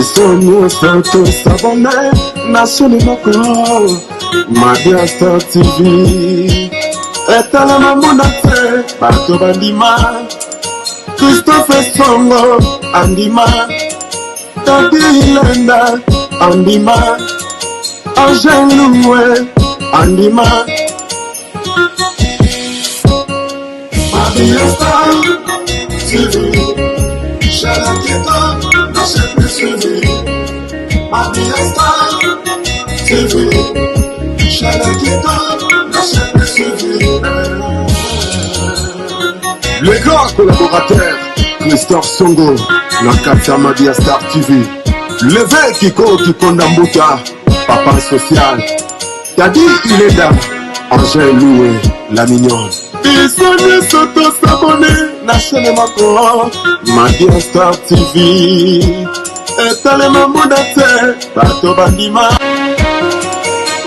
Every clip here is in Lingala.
Bisogno stato s'abbonare Nascere moko Madia Star TV Etala mamunate Bato bandima Christopher Songo Andima Tadi Lenda Andima Angel Loué Andima Madia Star TV Shalakita Nascere TV Madia Star TV Shalakita Nascere TV. Le grand collaborateur Christophe Songo Nakata Madia Star TV. Le vrai Kiko Kikondambuta Papa social Tadi Ileda Angel Loué La mignonne. Bisogno sotto s'abonner Nascere moko Madia Star TV Etale mamudate Bato bandima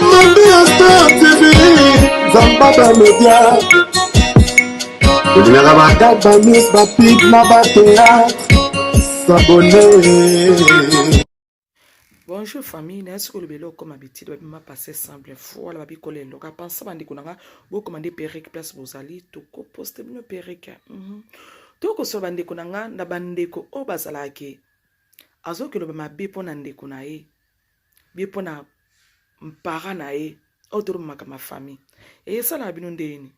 Madia Star TV Zambaba media Evinera bagaba news bapig na bateat S'abonner. Bonjour famille, n'est-ce que le bélo comme habitude, je vais passer simple fois, la bicole loca pense bandi kunanga, vous commandez perrique place bozali, toko poste bino perrique. Toko so bandi kunanga na bandeko o bazalaki. Azo que le mabe pona ndeko na e. Bi pona mpara na e, autour ma famille. Et ça la bino ndeni.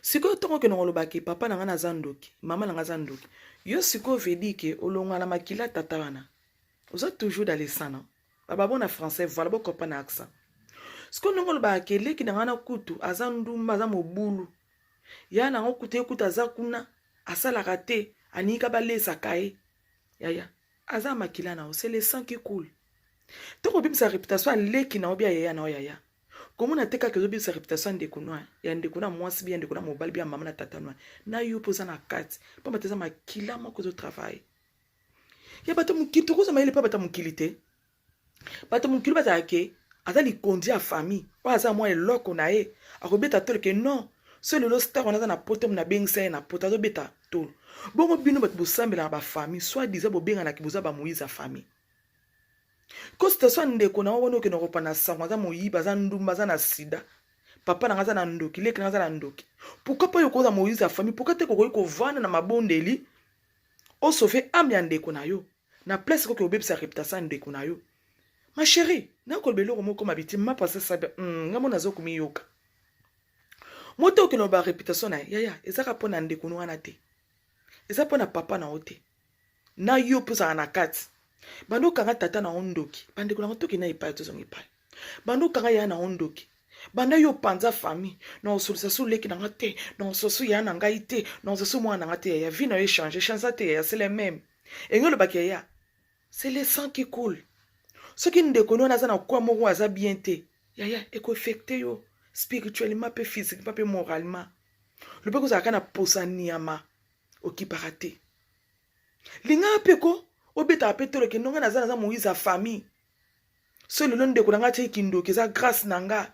Siko tongo ke nongolo baki papa nanga na zandoki, mama nanga zandoki. Yo siko vedi ke olonga na makila tata wana. Vous êtes toujours dans les sana. Baba bon en français, voilà bon comprendre accent. Ce qu'on nous va akele ki nangana kutu azandu maza mobulu. Ya na okute kuta zakuna asala raté anika balé sakae. Ya aza makila na c'est le sang qui coule. Toko bim sa réputation leki na obia ya na ya. Comment na teka ke bim sa réputation de kunwa ya ndekuna mwasi bien ndekuna mobali bien mama na tata na. Na yo posa na kati. Pa mateza makila moko zo travail. Ya bato mukili to kozama ile pa bato mukili te. Bato mukili bata ke azali kondi a famille. Wa aza mo eloko na e. Akobeta tolo ke non. So le star on a na poto na bengsa na poto zo beta tolo. Bongo bino bato bosambela ba famille soit diza bo benga na kibuza ba Moïse famille. Ko station ndeko na wono ke no kopana sango za moyiba za ndumba za na sida. Papa na ngaza na ndoki leki na ngaza na ndoki. Pourquoi pas yokoza Moïse famille? Pourquoi te ko vana na mabondeli? O sauver ame ndeko na yo. Na place ko ke obebe sa réputation ndeko na yo. Ma chérie, na ko belo mo ko mabiti ma passer ça ngamo nazo kumi yoka. Moto ke no ba réputation na ya ezaka pona ndeko no wana te. Ezaka pona papa na ote. Na yo posa na kati. Bando kanga tata na ondoki. Bande ko na otoki na ipa to zongi pa. Bando kanga ya na ondoki. Banda yo panza famille. Non solution sur leki na ngate. Non solution ya na ngai te. Non solution moi na ngate ya vie na yo changer. Chanza te ya c'est les mêmes. Et ngolo bakeya. C'est le sang qui coule. Ce qui ne déconne pas na quoi moko aza bien te. Ya eko affecté yo spirituellement pe physiquement pe moralement. Le peko za kana posa niama okiparate. Linga peko obeta apetolo ke nonga naza naza Moïse famille. So le londe ko nga te kindo ke za grâce nanga.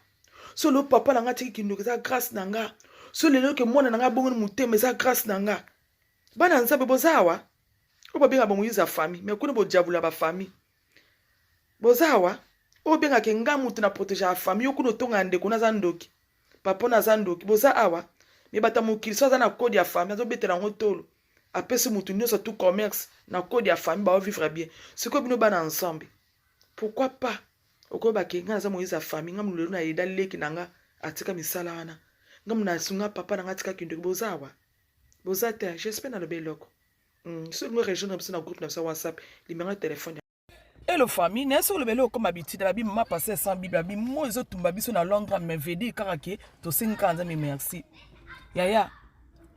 So le papa nanga te kindo ke za grâce nanga. So le lo ke mona nanga bongo muteme za grâce nanga. Bana nsabe bozawa. Oba benga ba Moïse famille, mais kuna bo diabula ba famille. Bozawa, oba benga ke nga mutu na protéger la famille, okuno tonga ndeko na zandoki. Papa na zandoki, bozawa, me bata mukili so za na code ya famille, azo betela ngotolo. Apesi mutu nyoso tout commerce na code ya famille ba vivre bien. C'est quoi bino bana ensemble? Pourquoi pas? Okoba ke nga za Moïse famille, nga mulelo na ida leki nanga atika misala wana. Nga muna sunga papa na atika kindoko bozawa. Bozate, j'espère na le beloko. Sur nous région dans groupe dans WhatsApp, numéro de téléphone. Et le famille, n'est-ce que le bélo comme habitude, la Bible m'a passé sans Bible, la Bible moi je tombe biso na Londres mais vedi karake to 5 ans mais merci. Yaya,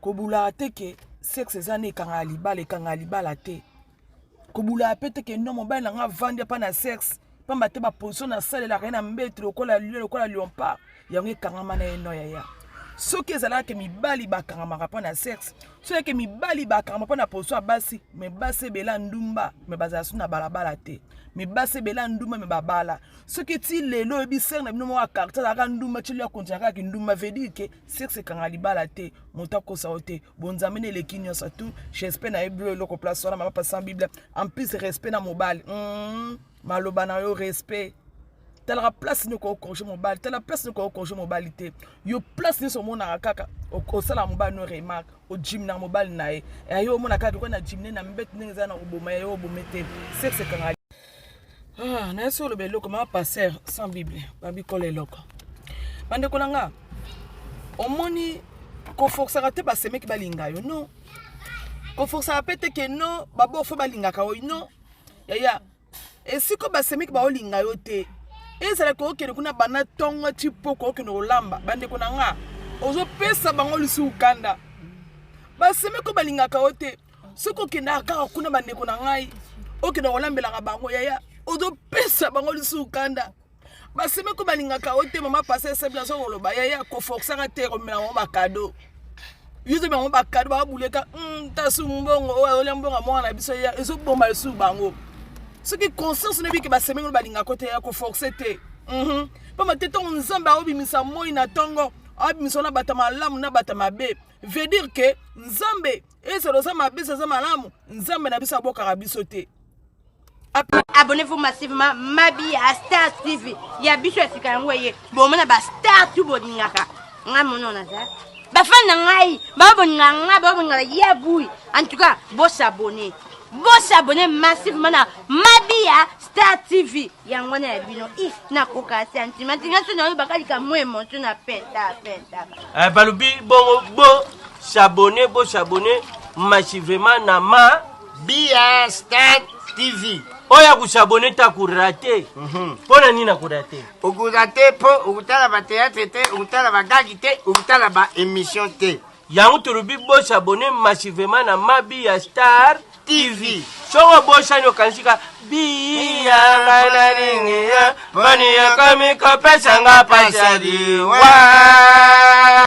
kobula teke sexe zane kanga libala te. Kobula pete ke non mobile nga vendre pas na sexe, pas battre ba position na salle la reine mbete lokola lion pas. Yango kanga mana eno yaya. soki ezalaka mibali bakangamaka mpo na sexe soki mibali bakangama mpo na poso ya basi me basi ebela ndumba me bazala so na balabala te me basi ebela ndumba me babala soki ti lelo oyebi sere na bino moko akartie azalaka ndumba ti lio akontina kaka ndumba vedi ke sexe ekanga libala te moto akosa o te bonzambe na eleki nyonso tu j'espère na yebi eloko place wana mama pasa bible en plus respect na mobali maloba na yo respect talaka place ni ko corriger mobali tala place ni ko corriger mobali te yo place ni so mona kaka okosala mobali no remarque o gym na mobali na ye ayo mona kaka ko na gym na mbet ndenge za na oboma yo obomete sexe kanga na yeso le beloko ma passer sans bible babi ko le loko bande ko nanga omoni ko forcer te ba semeki balinga yo non ko forcer pete ke non babo fo balinga ka o non ya esiko ba semeki ba olinga yo te ezala ko okene kuna bana tongo tipo ko okene olamba bande ko nanga ozo pesa bango lisu ukanda baseme ko balingaka ote soko kenda kaka kuna bande ko nangai okene olambela bango yaya ozo pesa bango lisu ukanda baseme ko balingaka ote mama passer sebla so loba yaya ko foxanga te ko mena mo bakado yuzo bango bakado ba buleka tasu mbongo ole mbongo mwana biso ya ezo bomba lisu bango ce qui conscience ne bi ke ba semaine balinga côté ya ko forcer te pa matete on nzamba obimisa moi na tongo obimisa na batama lamu na batama be veut dire que nzambe ezelo za mabisa za malamu nzambe na bisa boka biso te. Abonnez-vous massivement Mabi à Star TV. Ya biso esika yango ye bon mona ba Star tout boningaka nga mono na za ba fan na ngai ba boninganga ba boningala ya bui en tout cas bo s'abonner massivement na Mabia Star TV. Yango na bino na koka sentiment ngaso na bakali ka mo emotion na penta. Balubi bo s'abonner massivement na Mabia Star TV. Oya kusabone ta kurate. Pona nina kurate. Ukurate po ukutala ba théâtre te, ukutala ba gagi te, ukutala ba émission te. Yangu turubi bo s'abonner massivement na Mabia Star TV. Songo bo shanyo kanshika biya ngana ringi ya bani ya kami ko pesa nga pasadi wa